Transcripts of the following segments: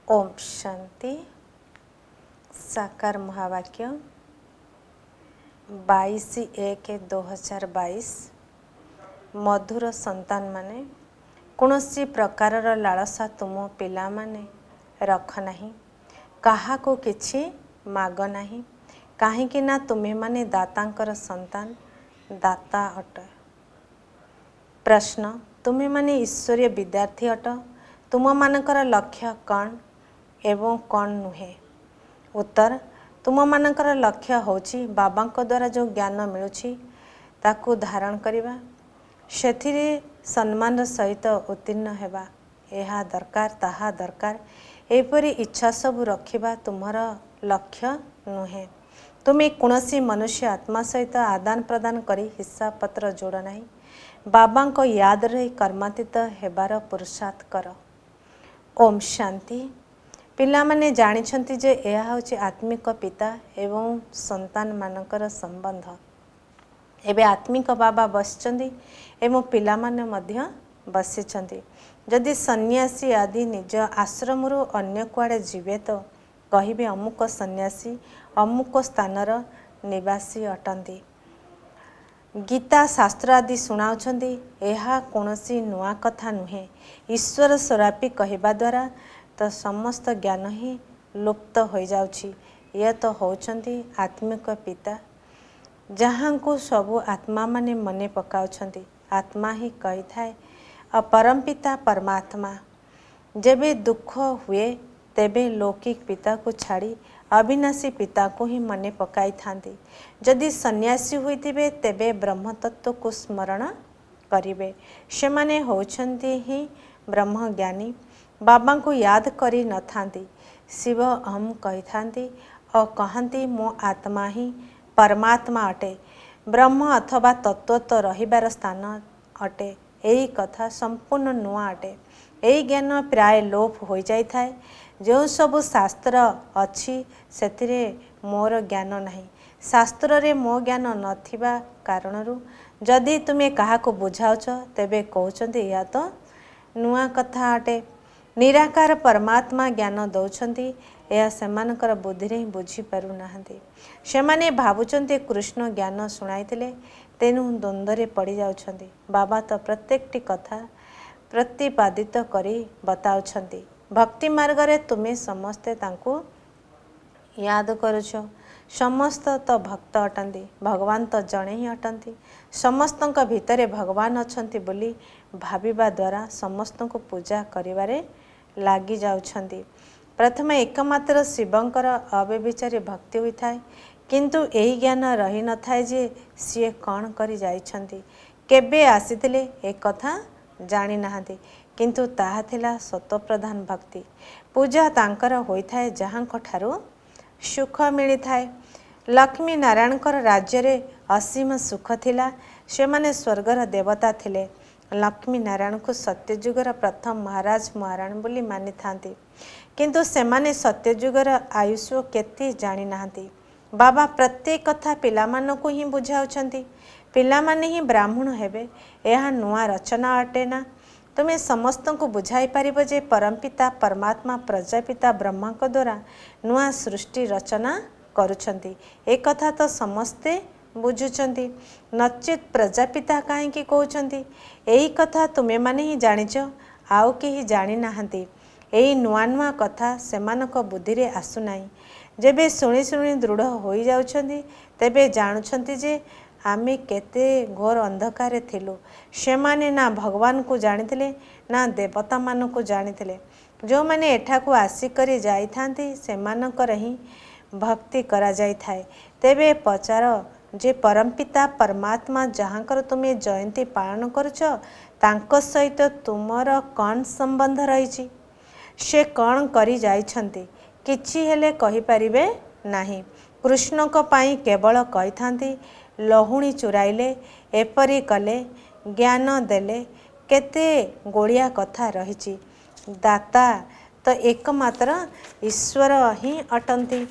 ओम शांति। साकार महावाक्य 22/1/2022। मधुर संतान माने कौनसी प्रकारर लालसा तुम पिला माने रख नहीं, काहाको किछि माग नहीं, काहींकि ना तुम्हें माने दातांकर संतान, दाता अट। प्रश्न, तुम्हें माने ईश्वरीय विद्यार्थी अट। तुम मानकर लक्ष्य कौन एवं कौन नुहे? उत्तर, तुम मानकर लक्ष्य होची बाबांक द्वारा जो ज्ञान मिलुछि ताकू धारण करिबा, सेथिरे सम्मान सहित उत्तीर्ण हेबा, एहा दरकार ताहा दरकार, एपरी इच्छा सब रखिबा तुमर लक्ष्य नुहे। तुम्हें कौनसी मनुष्य आत्मा सहित आदान प्रदान करी हिस्सा पत्र जोड़ नहीं, बाबांक याद रही कर्मातीत हेबार पुरुषार्थ कर। ओम शांति। पिलामाने जानिछंती जे यह होची आत्मिक पिता एवं संतान मानकर संबंध। एबे आत्मिक बाबा बसिचंदी एवं पिलामाने मध्य बसिचंदी। जदि सन्यासी आदि निज आश्रमरु अन्य कुआडे जीवे तो कहिबे अमुक सन्यासी अमुक स्थानर निवासी अटंती। गीता शास्त्र आदि सुनाउछंदी, एहा कौनसी नुआ कथा नुहे। ईश्वर स्वरापी कहवा द्वारा तो समस्त ज्ञान ही लुप्त हो जाउछि। यह तो होचंदी आत्मिक पिता, जहाँ को सबु आत्मा माने मने पकाउछंदी। आत्मा ही कही थाए परम पिता परमात्मा। जेबे दुख हुए तेबे लौकिक पिता को छाड़ी अविनाशी पिता को ही मने पकाई थांती। जदि सन्यासी होइतिबे तेबे ब्रह्म तत्व को स्मरण करिबे। से माने होछंती ही ब्रह्म ज्ञानी। बाबा को याद करी न थांती। शिव अहम कही थांती और कहती मो आत्मा ही परमात्मा अटे। ब्रह्म अथवा तत्व तो रहिबार स्थान अटे। यही कथा संपूर्ण नुआ अटे। यही ज्ञान प्राय लोप हो जाई थाए। जो सबु शास्त्र अच्छी सेतिरे मोर ज्ञान नहीं। शास्त्र रे मो ज्ञान नथिबा कारणरू जदि तुमे काहाको बुझाउछ तेबे कहउछंती या तो नुआ कथा अटे। निराकार परमात्मा ज्ञान दौछंती, यह सेमानकर बुद्धि रे बुझी पारु नाहंती। सेमाने भावुचंती कृष्ण ज्ञान सुनाइतिले तेनु द्वंद्वरे पड़ी जाउछंती। बाबा तो प्रत्येकटी कथा प्रतिपादित करी बताउछंती। भक्ति मार्ग रे तुमे समस्ते तांको याद करुछ। समस्त तो भक्त अटंती, भगवान तो जणे ही अटंती। समस्तंक भितरे भगवान अछंती बोली भाविबा द्वारा समस्तंको पूजा करिवारे लागी जाउछंती। प्रथमे एकमात्र शिवंकर अव्यभिचारी भक्ति हुई थाए, किंतु एही ज्ञान रही न थाए जे सिए कौन करी जाइछंती, केबे आसीथिले एक कथा जानी नाहंती। किंतु ताहा थिला सत्व प्रधान भक्ति। पूजा तांकर होई थाए जहांक ठारू सुख मिली थाए। लक्ष्मी नारायणकर राज्य रे असीम सुख थिला। से माने स्वर्गर देवता थिले। लक्ष्मी नारायण को सत्यजुगर प्रथम महाराज महाराणी बोली मानि थांती, किंतु सेमाने सत्यजुगर आयुष केते जानी नाहंती। बाबा प्रत्येक कथा पिलामानकु ही बुझाउछंती। पिलामाने ही ब्राह्मण हेबे, यह नुआ रचना अटे ना। तुम्हें समस्त को बुझाई पारिब जे परमपिता परमात्मा प्रजापिता ब्रह्मा को द्वारा नुआ सृष्टि रचना करुछंती। एक कथा तो समस्ते बुझुचंती, नचित प्रजापिता काहे की कहउछंती। एही कथा तुमे माने ही जानिछ, आउ केही जानी नाहंती। एही नुआ नुआ कथा सेमानक बुद्धि रे आसु नाही। जेबे सुनी सुनी दृढ़ होई जाउछंती तेबे जानुछंती जे आमे केते घोर अंधकार थिलु। से माने ना भगवान को जानिथिले ना देवता मान को जानिथिले। जो माने एठा को आसी करी जाई थांती सेमानकर ही भक्ति करा जाई थाए। तेबे पचार जे परमपिता परमात्मा जहाँकर तुमे जयंती पालन करुछ तांको सहित तुमर कौन संबंध रही? से कौन करी जाइछंती किछि हेले कहि परिबे नाही। कृष्ण को पाई केवल कहि थांती लहुणी चुराइले एपरी कले ज्ञान देले केते गोड़िया कथा रही। दाता तो एकमात्र ईश्वर ही अटंती।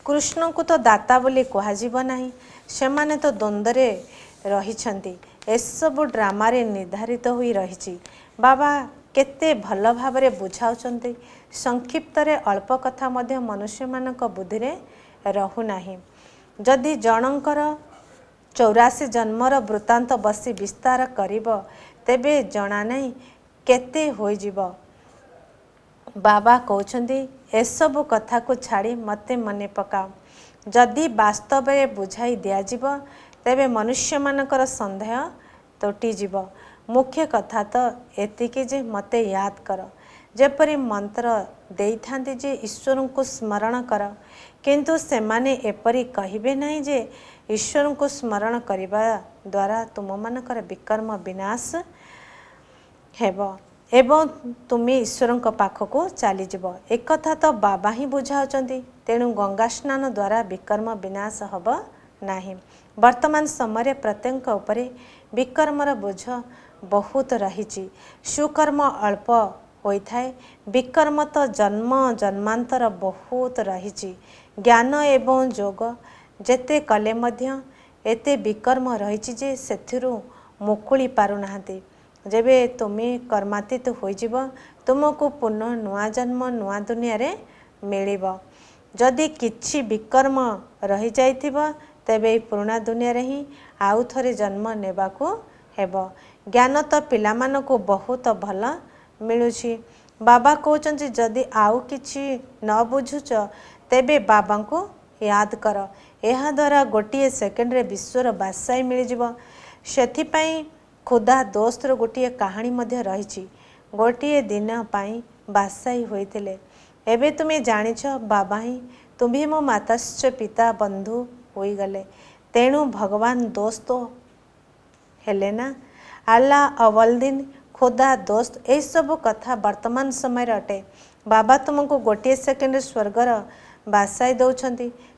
कृष्ण को तो दाता बोली कहाजिब नाही। सेमाने तो द्वंद्वरे रहिछंती। एसबु ड्रामारे निर्धारित होई रही। बाबा केते भल भावरे बुझाउचंती। संक्षिप्त रे अल्प कथा मध्य मनुष्य मानक बुद्धि रे रहु नाही। जदि जनकर 84 जन्मर वृत्तांत बसी विस्तार करिब तेबे जना नहीं केते होई जीव। बाबा कहउछंती एसबु कथा को छाड़ी मते मने पकाओ। जदि वास्तव में बुझाई दिया जीव तेबे मनुष्य मानकर संदेह तोटी जीव। मुख्य कथा तो एतिकी जे मते याद कर। जेपरी मंत्र देई थांती जे ईश्वर को स्मरण कर, किंतु सेमाने एपरी कहिबे नहीं जे ईश्वर को स्मरण करिबा द्वारा तुम मानकर विकर्म विनाश हेब एवं तुम्हें ईश्वर पाखक चलीज। एक कथा तो बाबा ही बुझाउचंती। तेणु गंगा स्नान द्वारा विकर्म विनाश हब नाही। वर्तमान समय प्रत्येक उपरे विकर्मर बोझ बहुत रही। सुकर्म अल्प होइथाए, विकर्म तो जन्म जन्मांतर बहुत रही। ज्ञान एवं योग जेते कले मध्य एते विकर्म रही जे सेथिरु मुकुली पारु नाहंती। जेबे तुम्हें कर्मातीत होइजिब तुमको पुनः नुआ जन्म नुआ दुनिया रे मिलिब। जदि किछि विकर्म रही जाइथिब तेबे पुराना दुनिया रे ही आउ थरे जन्म नेबाको हेब। ज्ञान तो पिला मानको बहुत भल मिलुछि। बाबा कहउचंती जदि आउ किछि न बुझुच तेबे बाबा को याद कर। एहा द्वारा गोटिए सेकेंड रे विश्वर बासाई मिलिजिब। सेथिपाई खुदा दोस्तर गोटिए कहानी मध्य रही। गोटिए दिन पाई बासाई होइतिले। एबे तुम्हें जानिछ बाबा ही तुम्हें मो माताश्च पिता बंधु होई गले। तेणु भगवान दोस्त हेले ना। अल्लाह अवलदीन खुदा दोस्त यही सब कथा वर्तमान समय अटे। बाबा तुमको गोटे सेकेंड स्वर्गर बासाई दौरान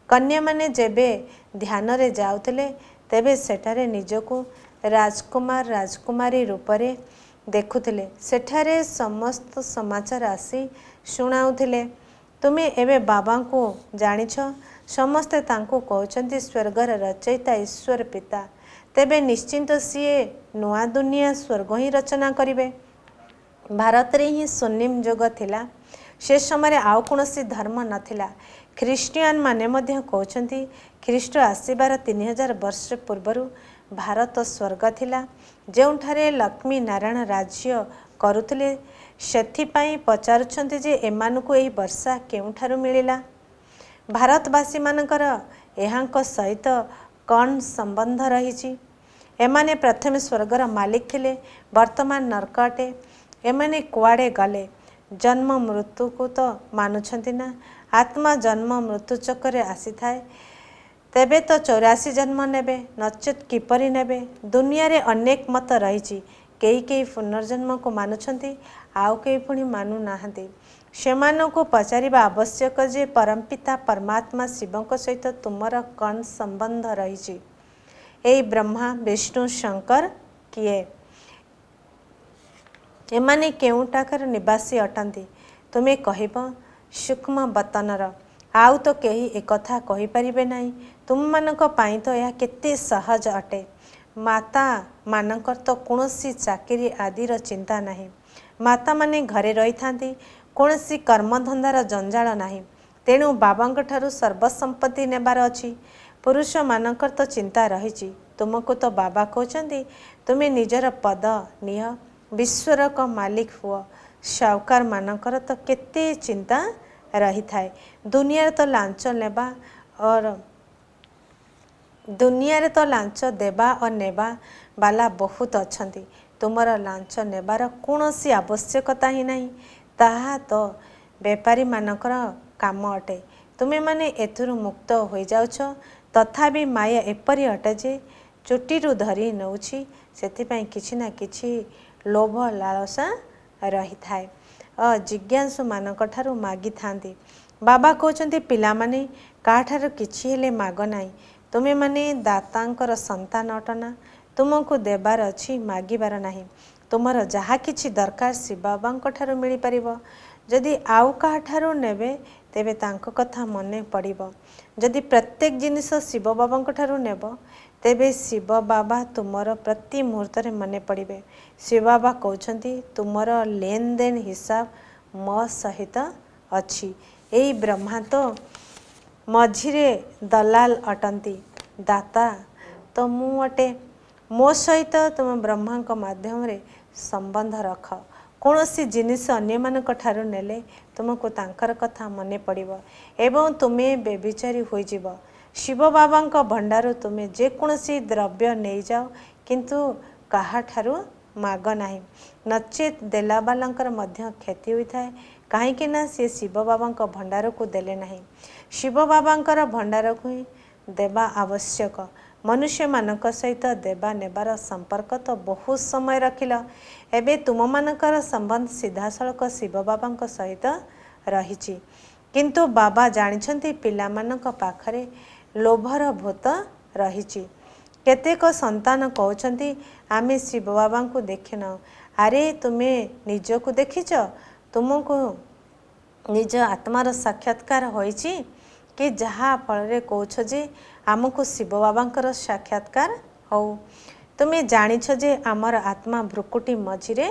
कन्या माने जेबे ध्यान रे जाउतले तेबे सेठारे निजको राजकुमार राजकुमारी रूपरे देखुथिले। सेठारे समस्त समाचार आसी शुणाउथिले। तुमे एबे बाबा को जानिछ। समस्ते तांको कहउछंती स्वर्गर रचयिता ईश्वर पिता। तेबे निश्चिंत सीए नुआ दुनिया स्वर्ग ही रचना करिवे। भारत रे ही स्वर्णिम युग थिला। से समय आउ कोनोसी धर्म नथिला। ख्रिस्टियान माने मध्य कहउछंती ख्रीष्ट आसीबार 3000 वर्ष पूर्वरु भारत स्वर्ग थिला, जेउठारे लक्ष्मी नारायण राज्य करुथिले। सेथिपाई पचारुछंती जे एमानकु एही वर्षा केउठारु मिलिला। भारतवासी मानकर एहांक सहित कौन संबंध रही। एमाने प्रथम स्वर्गर मालिक थिले, वर्तमान नरक अटे। एमाने कुआडे गले। जन्म मृत्यु को तो मानुछंती ना। आत्मा जन्म मृत्यु चक्कर आसी थाए। तेबे तो 84 जन्म नेबे, नचेत किपरि नेबे। दुनिया रे अनेक मत रही। केई केई पुनर्जन्म को मानुछंती, आउ केई पुणी मानु नाहंती। सेमानंकु पचारिबा आवश्यक जे परमपिता परमात्मा शिवंक सहित तुमर कौन संबंध रही। एई ब्रह्मा विष्णु शंकर किए? एमाने केउटाकर निवासी अटंती? तुमे कहिब सूक्ष्म बतनर। आउ तो केही एकथा कहि परिबे नाही। तुम मानक पाई तो यह केते सहज अटे। माता मानकर तो कौनसी चाकरी आदिर चिंता नहीं। माता माने घरे रही थांती, कौनसी कर्मधंदार जंजाल नहीं। तेणु बाबांक ठारू सर्वसंपत्ति नेबार अछि। पुरुष मानकर तो चिंता रही। तुमको तो बाबा कहउछंती तुमे निजर पद निह, विश्वर का मालिक हुआ। साहुकार मानकर तो केते चिंता रही थाए। दुनिया तो लांच नेबा और दुनिया रे तो लांच देबा और नेबा बाला बहुत अछंती। तुमर लांच नेबार कौनसी आवश्यकता ही नहीं। ताहा तो बेपारी मानकर काम अटे। तुमे माने एथुरु मुक्त हो जाउछ। तथापि माया एपरि अटे जे चुटीरु धरी नउछि, सेथिपाई किछि ना किछि लोभ लालसा रही थाए। जिज्ञासु मानक ठारू मागी थांती। बाबा कहउछंती पिला माने काठारू किछि हेले माग नाही। तुमे माने दातांकर संतान अटना। तुमको देबार अछि, मागिबार नाही। तुमर जहा किछि दरकार शिव बाबांक ठारू मिली परिबो। जदि आउ काहा ठारू नेबे तेबे तांको कथा मने पड़िबो। जदि प्रत्येक जिनिस शिव बाबांक ठारू नेबो तेबे शिव बाबा तुमर प्रति मुहूर्त मने पड़े। शिव बाबा कहते तुमर लेन देन हिसाब मो सहित अच्छी। यही ब्रह्मा तो मझिरे दलाल अटंती, दाता तो मु अटे। मो सहित तुम ब्रह्मा माध्यम रे संबंध रख। कौन सी जिनिस अन्य मानक ठारू नेले तुमको तांकर कथा मने पड़िबो एवं तुमे बेविचारी होई जीवो। शिव बाबा भंडारू तुमे जेकोसी द्रव्य नहीं जाओ किंतु काहा ठारू माग नाही, नचेत देला बालांकर मध्य क्षति होता है। कहीं ना सी शिव बाबा भंडार को देले नहीं, शिव बाबा भंडार को ही देवा आवश्यक। मनुष्य मानक सहित देवा नेबार संपर्क तो बहुत समय रखिल, एबे तुम मानकर संबंध सीधा सड़क शिव बाबा सहित रही। किंतु बाबा जानिछंती पिला मानक पाखरे लोभर भूत रही। केतेक संतान कहते आमे शिव बाबा को देखिन। अरे तुमे निजको देखिच? तुमको निज आत्मार साक्षात्कार होइछि कि जहा फल कौछ जे आमको शिव बाबा साक्षात्कार हो? तुम्हें जानिछ जे आमर आत्मा भ्रुकुटी मझिरे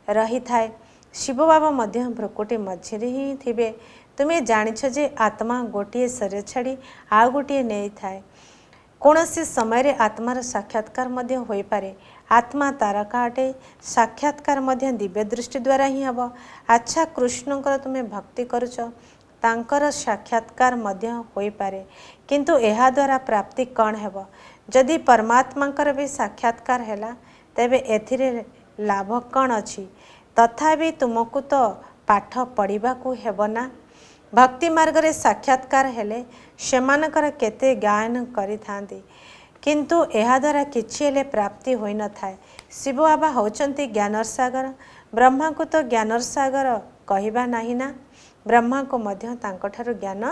रही थाए, शिव बाबा मध्य भ्रुकुटी मझिरे ही थिबे। तुम्हें जानिछ जे आत्मा गोटे शरीर छाड़ी आ गोटे नहीं थाए। कौनसी समय रे आत्मार साक्षात्कार मध्य होई पारे। आत्मा तारका अटे, साक्षात्कार मध्य दिव्य दृष्टि द्वारा ही हब। अच्छा कृष्णकर तुम्हें भक्ति करुच, तांकर साक्षात्कार मध्य होई पारे, किंतु एहा द्वारा प्राप्ति कौन हेब? जदि परमात्मांकर भी साक्षात्कार हैला तेबे एथिरे लाभ कौन अछि? तथापि तुमको तो पाठ पढ़िबा को हेब ना। भक्ति मार्ग रे साक्षात्कार हेले सेमानकर केते गायन करि थांती, किंतु एहा द्वारा किछि हेले प्राप्ति होई न थाए। शिव बाबा होचंती ज्ञानर सागर, ब्रह्मा को तो ज्ञानर सागर कहिबा नाही ना। ब्रह्मा को मध्य तांको ठारू ज्ञान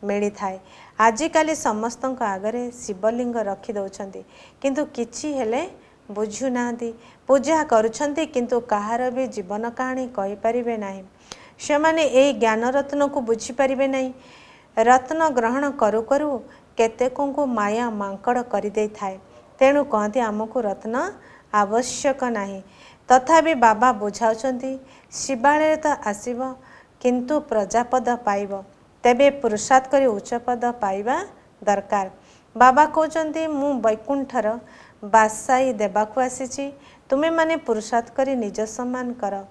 मिली थाए। आजिकाली समस्तଙ୍କ आगरे शिवलिंग रखी दउछंती, किंतु किछि हेले बुझु नांती। पूजा करुछंती किंतु काहार भी जीवन कहानी कहि परिबे नाही। सेमाने एई ज्ञान रत्न को बुझी परिबे नाही। रत्न ग्रहण करू करू केतेकों को माया मांकड़ करि देई थाए। तेणु कहती आमको रत्न आवश्यक नाही। तथापि बाबा बुझाउछंती शिवालय तो आसीब किंतु प्रजापद पाइब, तेबे पुरुषार्थ करी उच्च पद पाइबा दरकार। बाबा कहते मु वैकुंठर बासाई देवाक आसीछि, तुमे माने पुरुषार्थ करी निज सम्मान कर।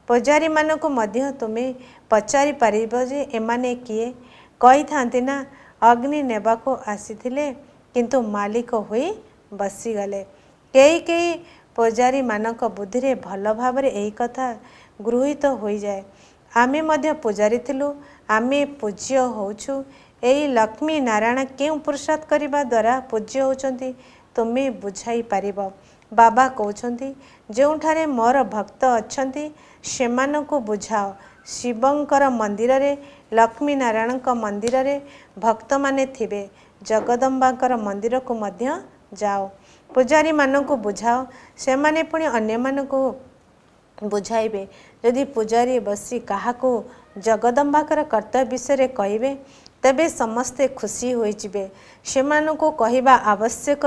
पूजारी मानक मध्य तुमे पचारि पारिब जे एमाने किए? कही थांती ना अग्नि नेबाको आसीथिले किंतु मालिक होई बसीगले। कई कई पूजारी मानक बुद्धि रे भल भावरे एही कथा गृहीत होई जाए। आमे मध्य पूजारी थिलु, आमे पूज्य होउछु। एही लक्ष्मी नारायण केउ पुरुषार्थ करिबा द्वारा पूज्य होचंती तुमे बुझाई पारिब। बाबा कहउछंती जोठारे मोर भक्त अछंती सेमानकु बुझाओ। शिवंकर मंदिर रे, लक्ष्मी नारायण मंदिर रे भक्त माने थिबे, जगदम्बाकर मंदिर को मध्य जाओ। पूजारी मानकु बुझाओ, से माने पुणी अन्य मानकु बुझाइबे। यदि पूजारी बसी काहाको जगदम्बाकर कर्तव्य विषय कहिबे तेबे समस्ते खुशी होई जिबे। सेमानकु कहिबा आवश्यक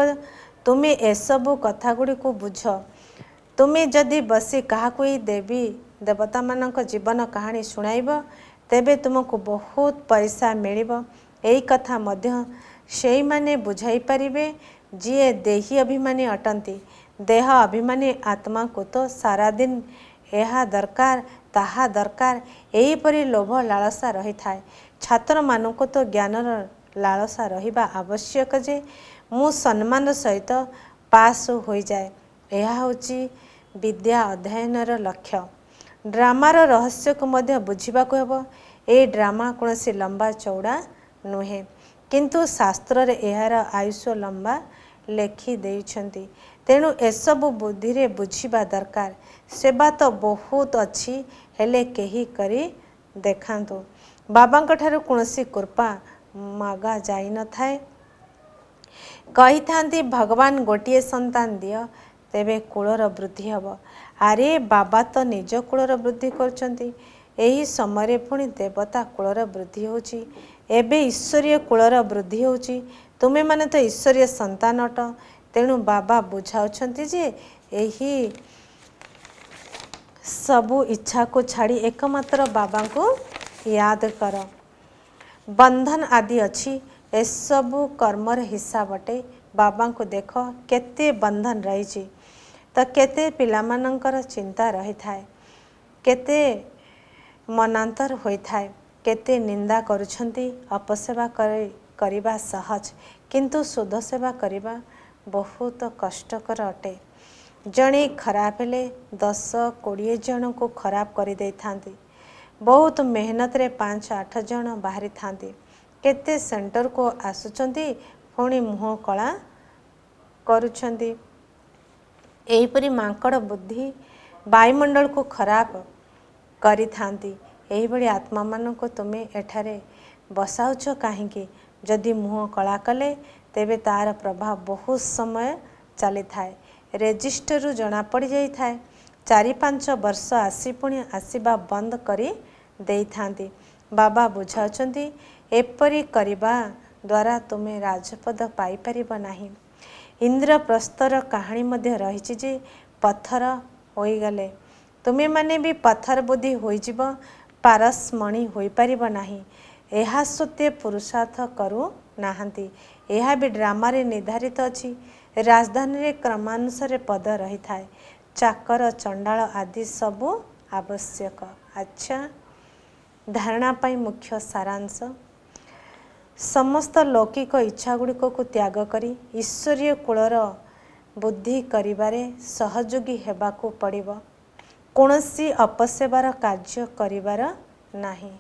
तुमे एसबु कथा गुडी को बुझ। तुमे जदि बसी काहाको ही देवी देवता मानक जीवन कहानी सुनाइब तेबे तुमको बहुत पैसा मिलिब। एही कथा मध्य सेई माने बुझाई पारिबे जिए देही अभिमानी अटंती। देह अभिमानी आत्मा को तो सारा दिन यह दरकार ताहा दरकार एहीपरि लोभ लालसा रही थाए। छात्र मानक तो ज्ञानर लालसा रहिबा आवश्यक जे मु सम्मान सहित पास हो जाए। यह होची विद्या अध्ययनर लक्ष्य। ड्रामार रहस्य को मध्य बुझिबा को हेबो। ए ड्रामा कोनसी लंबा चौड़ा नुहे, किंतु शास्त्र रे एहार आयुष्य लंबा लेखि देइछंती। तेणु एसबु बुद्धि रे बुझिबा दरकार। सेवा तो बहुत अच्छी हेले केही करी देखांतु। बाबांक ठारू कोनसी कृपा मागा जाई न थाए। कही थांती भगवान गोटिए संतान दियो तेबे कुलर वृद्धि हब। अरे बाबा तो निज कुलर वृद्धि करछंती। एही समय पुणी देवता कुलर वृद्धि होची, एबे ईश्वरीय कुलर वृद्धि होची। तुमे माने तो ईश्वरीय संतान अट, तेणु बाबा बुझाउछंती जे एही सबु इच्छा को छाड़ी एकमात्र बाबा को याद कर। बंधन आदि अच्छी ए सबु कर्मर हिसाब अटे। बाबा को देख केते बंधन रही तो केते पिलामानंकर चिंता रही थाए, केते मनांतर होई थाए, केते निंदा करुछंती। अपसेवा करिबा सहज किंतु शुद्ध सेवा करिबा बहुत कष्टकर अटे। जणे खराब हेले 10-20 जन को खराब कर दे थांती। बहुत मेहनत रे 5-8 जन बाहरी थांती। केते सेंटर को आसुचंती पुणी मुह कला करुछंती। एहीपरि मांकड़ बुद्धि वायुमंडल को खराब करी थांती। एही बड़ी आत्मा मान को तुमे एठारे बसाउछ काहींकी? जदि मुह कला कले तेबे तार प्रभाव बहुत समय चली थाए। रेजिस्टर जना पड़ जाई थाए। 4-5 वर्ष आसी पुणी आसीबा बंद करी देई थांती। बाबा बुझाउछंती एपरी करिबा द्वारा तुमे राजपद पाई परिबो नाही। इंद्रप्रस्थर कहानी मध्य रही जे पत्थर होई गले तुमे माने भी पत्थर बुद्धि होई जिवो, पारसमणि होई परिबो नाही। एहा सत्य पुरुषार्थ करू नाहंती। एहा भी ड्रामा रे निर्धारित अछि। राजधानी रे क्रमानुसार पद रही थाए। चाकर चंडाल आदि सबु आवश्यक। अच्छा, धारणा पाई मुख्य सारांश समस्त लौकिक इच्छा गुड़िक को त्याग करी ईश्वरीय कूलर बुद्धि करिबारे सहयोगी हेबाकू पड़िबो। कौनसी अपसेवार कार्य करिबार नाही।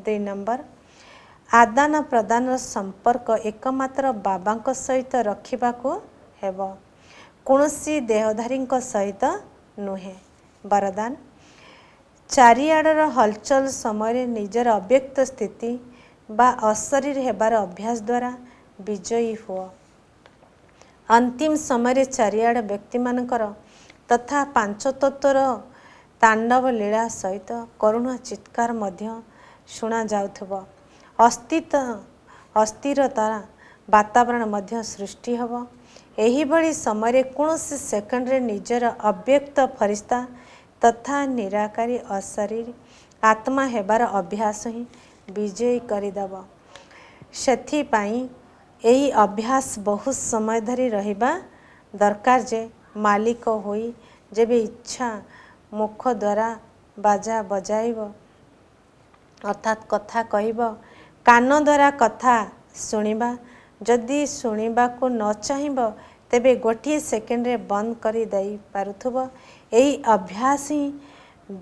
2 नंबर आदान प्रदान संपर्क एकमात्र बाबा सहित रखिबाकू हेबो, कौनसी देहधारी सहित नुहे। वरदान चारिआडर हलचल समय निजर अव्यक्त स्थिति बा अशरीर हेबार अभ्यास द्वारा विजयी हुआ। अंतिम समय चारिआड व्यक्ति मानकर तथा पांच तत्वर तांडव लीला सहित करुणा चित्कार मध्य शुणा जाउथबो। अस्थिरता वातावरण मध्य सृष्टि हब। एही बड़ी समय कौनसी सेकंड रे निजर अव्यक्त फरिश्ता तथा निराकारी अशरीर आत्मा हेबार अभ्यास ही विजयी करिदब। सेथिपाई एही अभ्यास बहुत समय धरी रहिबा दरकार जे मालिक होई जेबे इच्छा मुख द्वारा बाजा बजाइब अर्थात कथा कहब, कान द्वारा कथा शुणिबा, जदि शुणिबा को न चाहिब तेबे गोटे सेकेंड रे बंद करी दई पारुथबो। एही अभ्यास ही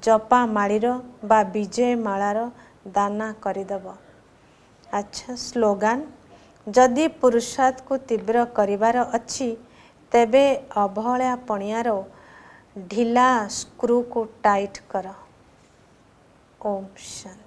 जपा मालीर बा विजय मालार दाना करिदब। अच्छा, स्लोगान जदि पुरुषार्थ को तीव्र करिबार अच्छी तेबे अवहेला पणियार ढिला स्क्रू को टाइट कर। ओम शांति।